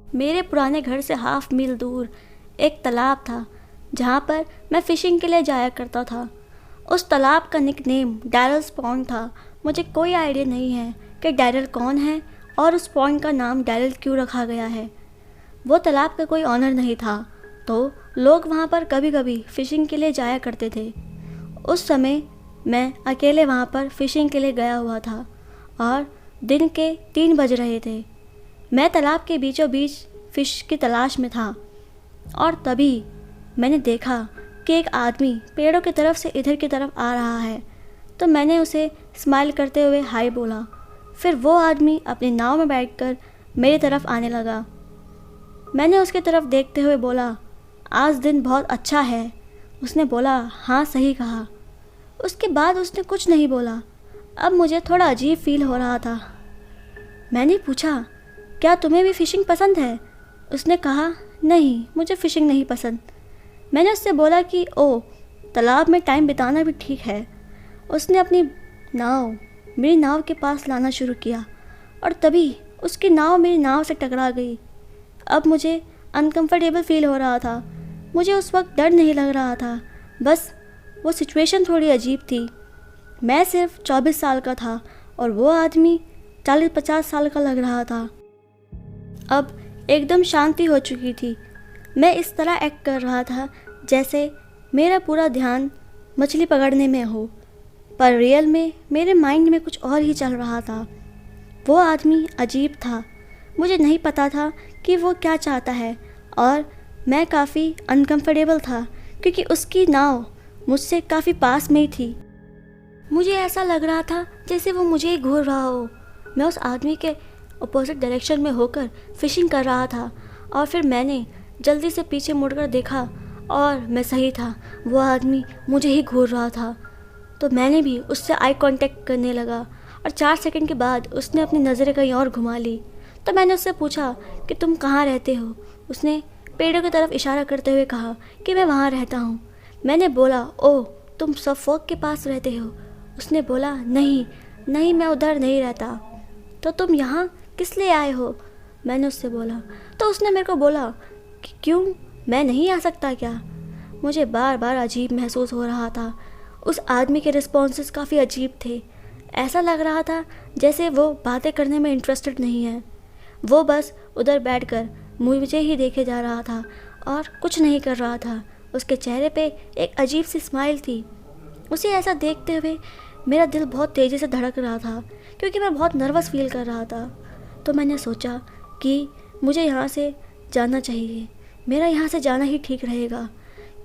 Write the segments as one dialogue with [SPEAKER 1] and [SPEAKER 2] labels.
[SPEAKER 1] मेरे पुराने घर से हाफ मील दूर एक तालाब था जहाँ पर मैं फ़िशिंग के लिए जाया करता था। उस तालाब का निकनेम डैरल्स पॉन्ड था। मुझे कोई आइडिया नहीं है कि डैरल कौन है और उस पॉन्ड का नाम डैरल क्यों रखा गया है। वो तालाब का कोई ऑनर नहीं था, तो लोग वहाँ पर कभी कभी फ़िशिंग के लिए जाया करते थे। उस समय मैं अकेले वहाँ पर फ़िशिंग के लिए गया हुआ था और दिन के 3 बज रहे थे। मैं तालाब के बीचों बीच फ़िश की तलाश में था और तभी मैंने देखा कि एक आदमी पेड़ों की तरफ से इधर की तरफ आ रहा है। तो मैंने उसे स्माइल करते हुए हाय बोला। फिर वो आदमी अपनी नाव में बैठकर मेरी तरफ आने लगा। मैंने उसकी तरफ देखते हुए बोला, आज दिन बहुत अच्छा है। उसने बोला, हाँ सही कहा। उसके बाद उसने कुछ नहीं बोला। अब मुझे थोड़ा अजीब फील हो रहा था। मैंने पूछा, क्या तुम्हें भी फ़िशिंग पसंद है? उसने कहा, नहीं मुझे फ़िशिंग नहीं पसंद। मैंने उससे बोला कि ओ, तालाब में टाइम बिताना भी ठीक है। उसने अपनी नाव मेरी नाव के पास लाना शुरू किया और तभी उसकी नाव मेरी नाव से टकरा गई। अब मुझे अनकंफर्टेबल फील हो रहा था। मुझे उस वक्त डर नहीं लग रहा था, बस वो सिचुएशन थोड़ी अजीब थी। मैं सिर्फ 24 साल का था और वो आदमी 40-50 साल का लग रहा था। अब एकदम शांति हो चुकी थी। मैं इस तरह एक्ट कर रहा था जैसे मेरा पूरा ध्यान मछली पकड़ने में हो, पर रियल में मेरे माइंड में कुछ और ही चल रहा था। वो आदमी अजीब था। मुझे नहीं पता था कि वो क्या चाहता है और मैं काफ़ी अनकंफर्टेबल था क्योंकि उसकी नाव मुझसे काफ़ी पास में ही थी। मुझे ऐसा लग रहा था जैसे वो मुझे ही घूर रहा हो। मैं उस आदमी के अपोजिट डायरेक्शन में होकर फ़िशिंग कर रहा था और फिर मैंने जल्दी से पीछे मुड़कर देखा और मैं सही था, वो आदमी मुझे ही घूर रहा था। तो मैंने भी उससे आई कांटेक्ट करने लगा और 4 सेकंड के बाद उसने अपनी नज़रें कहीं और घुमा ली। तो मैंने उससे पूछा कि तुम कहाँ रहते हो? उसने पेड़ों की तरफ इशारा करते हुए कहा कि मैं वहाँ रहता हूँ। मैंने बोला, ओह तुम सफोक के पास रहते हो? उसने बोला, नहीं मैं उधर नहीं रहता। तो तुम यहाँ किस लिए आए हो? मैंने उससे बोला। तो उसने मेरे को बोला कि क्यों, मैं नहीं आ सकता क्या? मुझे बार बार अजीब महसूस हो रहा था। उस आदमी के रिस्पॉन्सेस काफ़ी अजीब थे। ऐसा लग रहा था जैसे वो बातें करने में इंटरेस्टेड नहीं है। वो बस उधर बैठकर मुझे ही देखे जा रहा था और कुछ नहीं कर रहा था। उसके चेहरे पे एक अजीब सी स्माइल थी। उसे ऐसा देखते हुए मेरा दिल बहुत तेज़ी से धड़क रहा था क्योंकि मैं बहुत नर्वस फील कर रहा था। तो मैंने सोचा कि मुझे यहाँ से जाना चाहिए। मेरा यहाँ से जाना ही ठीक रहेगा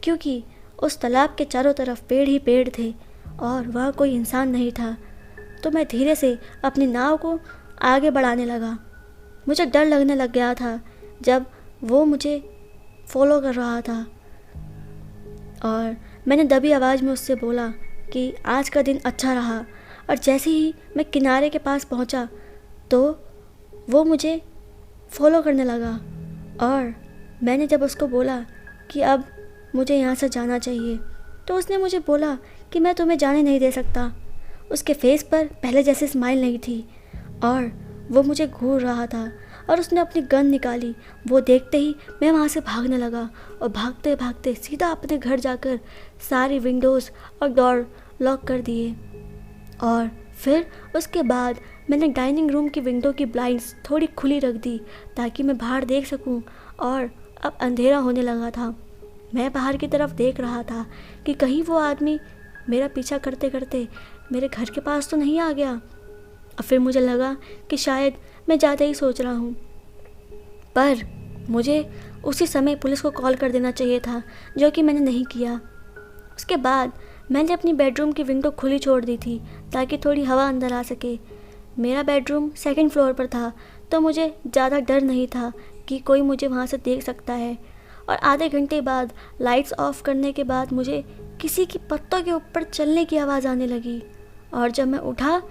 [SPEAKER 1] क्योंकि उस तालाब के चारों तरफ पेड़ ही पेड़ थे और वहाँ कोई इंसान नहीं था। तो मैं धीरे से अपनी नाव को आगे बढ़ाने लगा। मुझे डर लगने लग गया था जब वो मुझे फॉलो कर रहा था और मैंने दबी आवाज़ में उससे बोला कि आज का दिन अच्छा रहा। और जैसे ही मैं किनारे के पास पहुंचा तो वो मुझे फॉलो करने लगा और मैंने जब उसको बोला कि अब मुझे यहाँ से जाना चाहिए तो उसने मुझे बोला कि मैं तुम्हें जाने नहीं दे सकता। उसके फेस पर पहले जैसे स्माइल नहीं थी और वो मुझे घूर रहा था और उसने अपनी गन निकाली। वो देखते ही मैं वहाँ से भागने लगा और भागते भागते सीधा अपने घर जाकर सारी विंडोज़ और डोर लॉक कर दिए। और फिर उसके बाद मैंने डाइनिंग रूम की विंडो की ब्लाइंड्स थोड़ी खुली रख दी ताकि मैं बाहर देख सकूं। और अब अंधेरा होने लगा था। मैं बाहर की तरफ देख रहा था कि कहीं वो आदमी मेरा पीछा करते करते मेरे घर के पास तो नहीं आ गया। और फिर मुझे लगा कि शायद मैं ज़्यादा ही सोच रहा हूँ, पर मुझे उसी समय पुलिस को कॉल कर देना चाहिए था, जो कि मैंने नहीं किया। उसके बाद मैंने अपनी बेडरूम की विंडो खुली छोड़ दी थी ताकि थोड़ी हवा अंदर आ सके। मेरा बेडरूम 2nd फ्लोर पर था तो मुझे ज़्यादा डर नहीं था कि कोई मुझे वहाँ से देख सकता है। और आधे घंटे बाद लाइट्स ऑफ करने के बाद मुझे किसी की पत्तों के ऊपर चलने की आवाज़ आने लगी और जब मैं उठा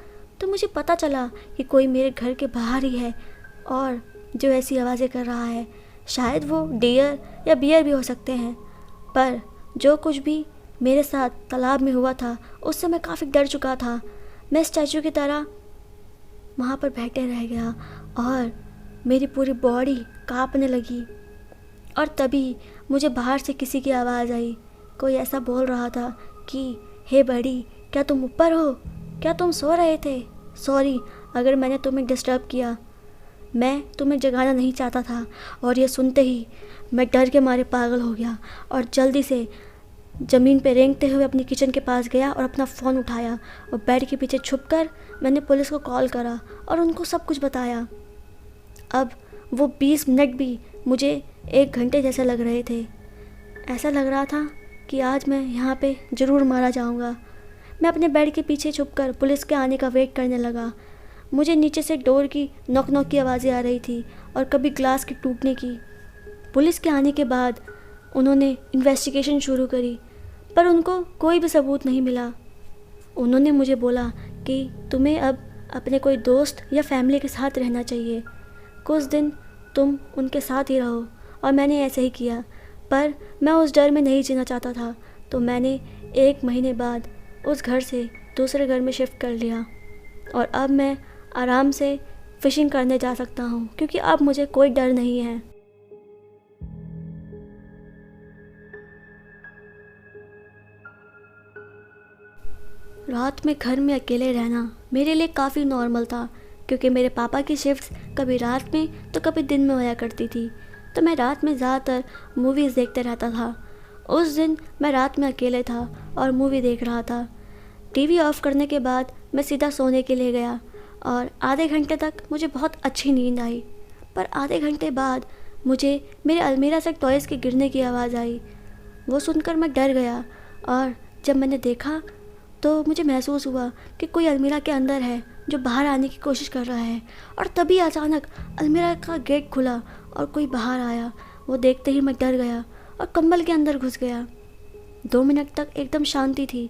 [SPEAKER 1] तो मुझे पता चला कि कोई मेरे घर के बाहर ही है और जो ऐसी आवाज़ें कर रहा है। शायद वो डियर या बियर भी हो सकते हैं, पर जो कुछ भी मेरे साथ तालाब में हुआ था उससे मैं काफ़ी डर चुका था। मैं स्टैचू की तरह वहाँ पर बैठे रह गया और मेरी पूरी बॉडी कांपने लगी और तभी मुझे बाहर से किसी की आवाज़ आई। कोई ऐसा बोल रहा था कि हे बड़ी, क्या तुम ऊपर हो? क्या तुम सो रहे थे? सॉरी अगर मैंने तुम्हें डिस्टर्ब किया, मैं तुम्हें जगाना नहीं चाहता था। और ये सुनते ही मैं डर के मारे पागल हो गया और जल्दी से ज़मीन पे रेंगते हुए अपनी किचन के पास गया और अपना फ़ोन उठाया और बेड के पीछे छुपकर मैंने पुलिस को कॉल करा और उनको सब कुछ बताया। अब वो 20 मिनट भी मुझे 1 घंटे जैसे लग रहे थे। ऐसा लग रहा था कि आज मैं यहाँ पे ज़रूर मारा जाऊँगा। मैं अपने बेड के पीछे छुपकर पुलिस के आने का वेट करने लगा। मुझे नीचे से डोर की नॉक नॉक की आवाज़ें आ रही थी और कभी ग्लास के टूटने की। पुलिस के आने के बाद उन्होंने इन्वेस्टिगेशन शुरू करी, पर उनको कोई भी सबूत नहीं मिला। उन्होंने मुझे बोला कि तुम्हें अब अपने कोई दोस्त या फैमिली के साथ रहना चाहिए, कुछ दिन तुम उनके साथ ही रहो। और मैंने ऐसे ही किया, पर मैं उस डर में नहीं जीना चाहता था, तो मैंने 1 महीने बाद उस घर से दूसरे घर में शिफ्ट कर लिया और अब मैं आराम से फ़िशिंग करने जा सकता हूँ क्योंकि अब मुझे कोई डर नहीं है। रात में घर में अकेले रहना मेरे लिए काफ़ी नॉर्मल था क्योंकि मेरे पापा की शिफ्ट्स कभी रात में तो कभी दिन में होया करती थी, तो मैं रात में ज़्यादातर मूवीज़ देखते रहता था। उस दिन मैं रात में अकेले था और मूवी देख रहा था। टीवी ऑफ़ करने के बाद मैं सीधा सोने के लिए गया और आधे घंटे तक मुझे बहुत अच्छी नींद आई। पर आधे घंटे बाद मुझे मेरे अलमीरा से टॉयज़ के गिरने की आवाज़ आई। वो सुनकर मैं डर गया और जब मैंने देखा तो मुझे महसूस हुआ कि कोई अलमीरा के अंदर है जो बाहर आने की कोशिश कर रहा है। और तभी अचानक अलमीरा का गेट खुला और कोई बाहर आया। वो देखते ही मैं डर गया और कंबल के अंदर घुस गया। 2 मिनट तक एकदम शांति थी,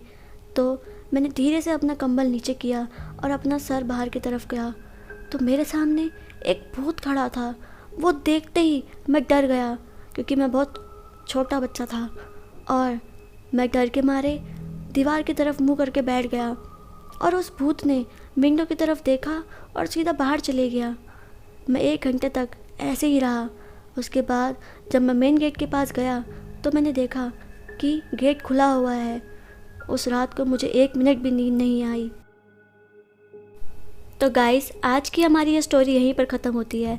[SPEAKER 1] तो मैंने धीरे से अपना कंबल नीचे किया और अपना सर बाहर की तरफ गया तो मेरे सामने एक भूत खड़ा था। वो देखते ही मैं डर गया क्योंकि मैं बहुत छोटा बच्चा था और मैं डर के मारे दीवार की तरफ मुंह करके बैठ गया और उस भूत ने विंडो की तरफ देखा और सीधा बाहर चले गया। मैं 1 घंटे तक ऐसे ही रहा। उसके बाद जब मैं मेन गेट के पास गया तो मैंने देखा कि गेट खुला हुआ है। उस रात को मुझे 1 मिनट भी नींद नहीं आई। तो गाइस, आज की हमारी ये स्टोरी यहीं पर ख़त्म होती है।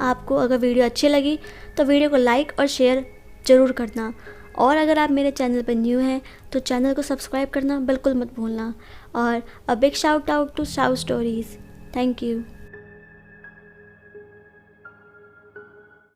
[SPEAKER 1] आपको अगर वीडियो अच्छी लगी तो वीडियो को लाइक और शेयर ज़रूर करना, और अगर आप मेरे चैनल पर न्यू हैं तो चैनल को सब्सक्राइब करना बिल्कुल मत भूलना। और a big shout out to Shau stories. Thank you.